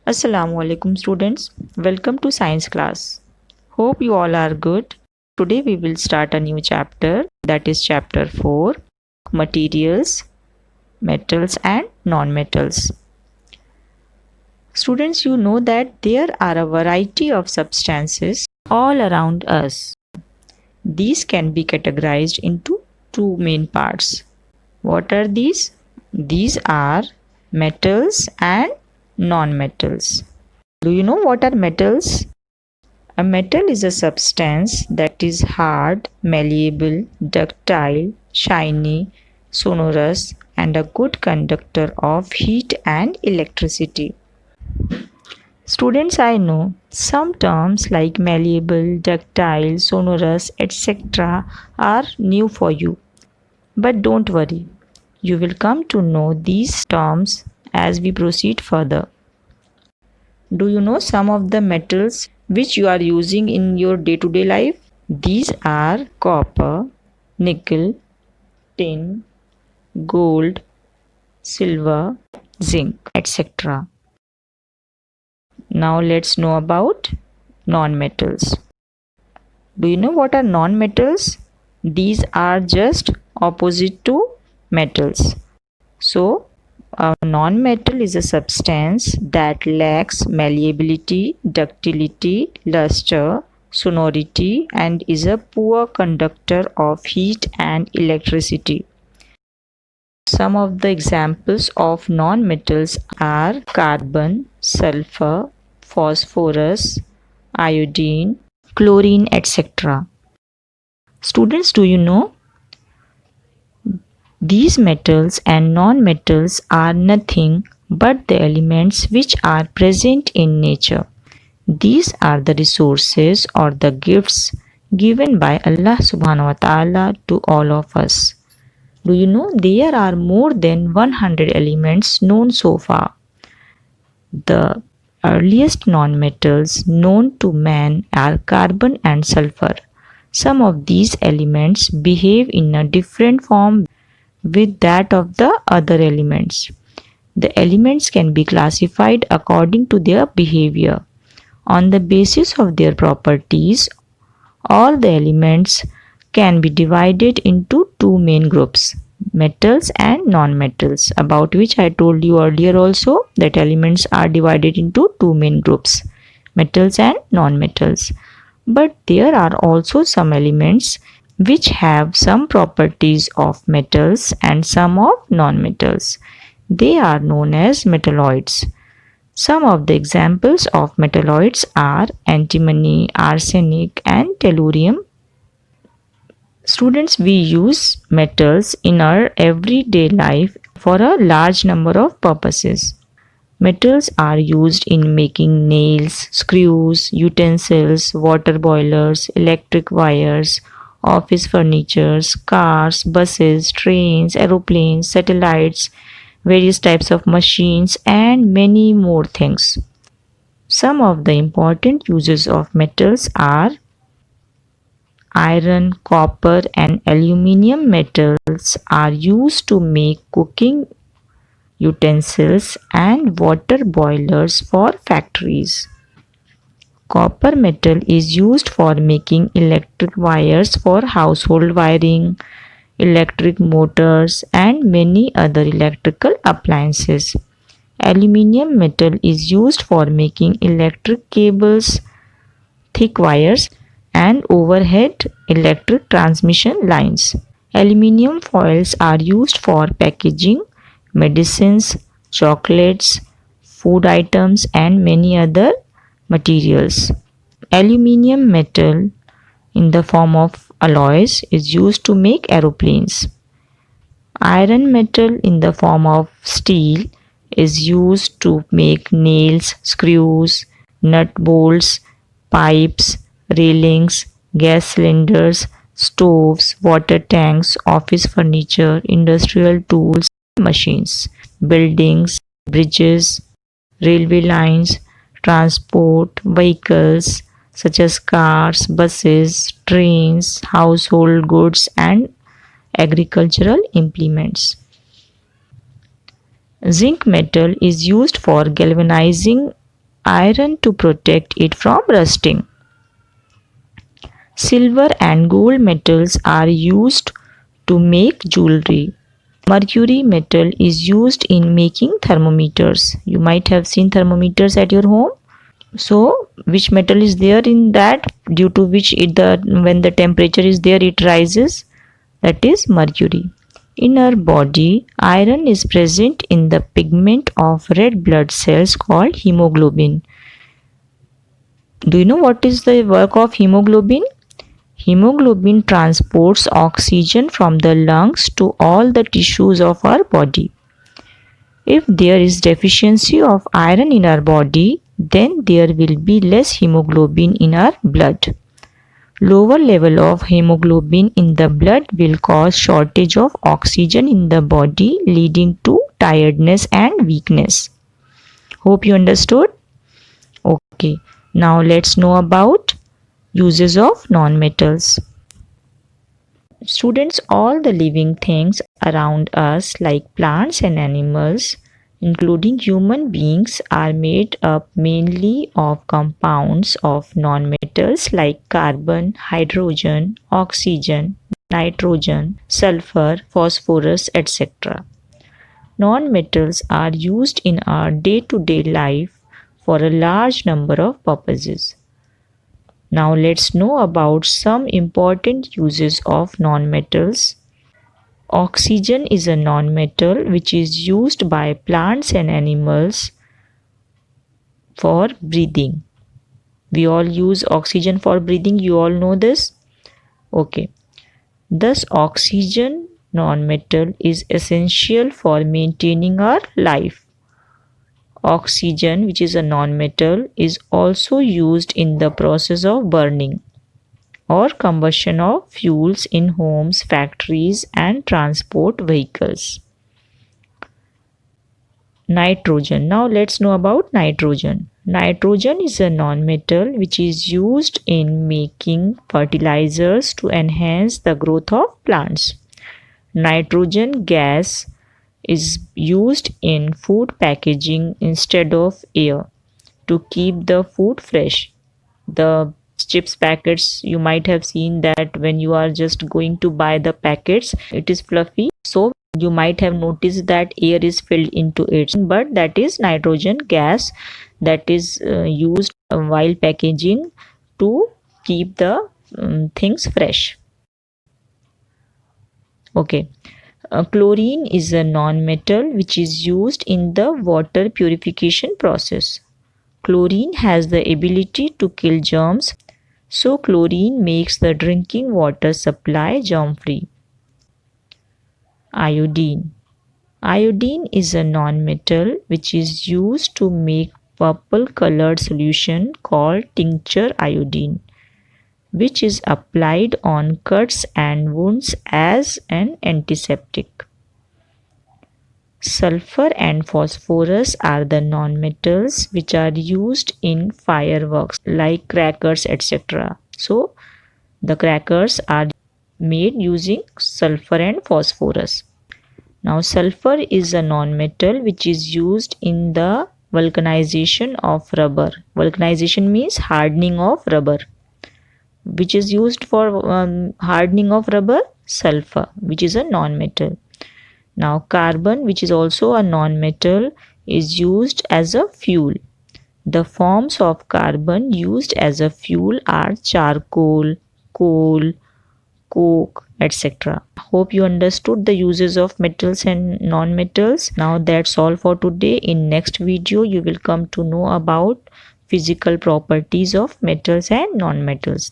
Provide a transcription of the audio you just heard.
Assalamu alaikum students. Welcome to science class. Hope you all are good. Today we will start a new chapter, that is chapter 4, materials, metals and non-metals. Students, you know that there are a variety of substances all around us. These can be categorized into two main parts. What are these? These are metals and non-metals. Do you know what are metals? A metal is a substance that is hard, malleable, ductile, shiny, sonorous, and a good conductor of heat and electricity. Students, I know some terms like malleable, ductile, sonorous, etc. are new for you. But don't worry, you will come to know these terms as we proceed further. Do you know some of the metals which you are using in your day-to-day life? These are copper, nickel, tin, gold, silver, zinc, etc. Now let's know about non-metals. Do you know what are non-metals? These are just opposite to metals. So, a non-metal is a substance that lacks malleability, ductility, luster, sonority, and is a poor conductor of heat and electricity. Some of the examples of non-metals are carbon, sulfur, phosphorus, iodine, chlorine, etc. Students, do you know these metals and non-metals are nothing but the elements which are present in nature. These are the resources or the gifts given by Allah subhanahu wa ta'ala to all of us. Do you know there are more than 100 elements known so far? The earliest non-metals known to man are carbon and sulfur. Some of these elements behave in a different form with that of the other elements. The elements can be classified according to their behavior. On the basis of their properties, all the elements can be divided into two main groups, metals and non-metals, about which I told you earlier also that elements are divided into two main groups, metals and non-metals. But there are also some elements which have some properties of metals and some of non-metals. They are known as metalloids. Some of the examples of metalloids are antimony, arsenic and tellurium. Students, we use metals in our everyday life for a large number of purposes. Metals are used in making nails, screws, utensils, water boilers, electric wires, office furniture, cars, buses, trains, aeroplanes, satellites, various types of machines, and many more things. Some of the important uses of metals are iron, copper, and aluminium metals are used to make cooking utensils and water boilers for factories. Copper metal is used for making electric wires for household wiring, electric motors, and many other electrical appliances. Aluminium metal is used for making electric cables, thick wires, and overhead electric transmission lines. Aluminium foils are used for packaging medicines, chocolates, food items, and many other materials. Aluminium metal in the form of alloys is used to make aeroplanes. Iron metal in the form of steel is used to make nails, screws, nut bolts, pipes, railings, gas cylinders, stoves, water tanks, office furniture, industrial tools, machines, buildings, bridges, railway lines, transport, vehicles such as cars, buses, trains, household goods, and agricultural implements. Zinc metal is used for galvanizing iron to protect it from rusting. Silver and gold metals are used to make jewelry. Mercury metal is used in making thermometers. You might have seen thermometers at your home. So, which metal is there in that, due to which when the temperature is there, it rises? That is mercury. In our body, iron is present in the pigment of red blood cells called hemoglobin. Do you know what is the work of hemoglobin? Hemoglobin transports oxygen from the lungs to all the tissues of our body. If there is deficiency of iron in our body, then there will be less hemoglobin in our blood. Lower level of hemoglobin in the blood will cause shortage of oxygen in the body, leading to tiredness and weakness. Hope you understood. Okay, now let's know about uses of nonmetals. Students, all the living things around us like plants and animals, including human beings, are made up mainly of compounds of nonmetals like carbon, hydrogen, oxygen, nitrogen, sulfur, phosphorus, etc. Nonmetals are used in our day-to-day life for a large number of purposes. Now let's know about some important uses of nonmetals. Oxygen is a nonmetal which is used by plants and animals for breathing. We all use oxygen for breathing. You all know this? Okay. Thus, oxygen nonmetal is essential for maintaining our life. Oxygen, which is a nonmetal, is also used in the process of burning or combustion of fuels in homes, factories, and transport vehicles. Nitrogen. Now let's know about nitrogen. Nitrogen is a nonmetal which is used in making fertilizers to enhance the growth of plants. Nitrogen gas is used in food packaging instead of air to keep the food fresh. The chips packets, you might have seen that when you are just going to buy the packets, it is fluffy, so you might have noticed that air is filled into it, but that is nitrogen gas that is used while packaging to keep the things fresh. Okay. Chlorine is a non-metal which is used in the water purification process. Chlorine has the ability to kill germs, so chlorine makes the drinking water supply germ-free. Iodine. Iodine is a non-metal which is used to make purple colored solution called tincture iodine, which is applied on cuts and wounds as an antiseptic. Sulfur and phosphorus are the nonmetals which are used in fireworks like crackers, etc. So, the crackers are made using sulfur and phosphorus. Now, sulfur is a nonmetal which is used in the vulcanization of rubber. Vulcanization means hardening of rubber. Which is used for hardening of rubber? Sulfur, which is a non-metal. Now carbon, which is also a non-metal, is used as a fuel. The forms of carbon used as a fuel are charcoal, coal, coke, etc. Hope you understood the uses of metals and non-metals. Now that's all for today. In next video you will come to know about physical properties of metals and non-metals.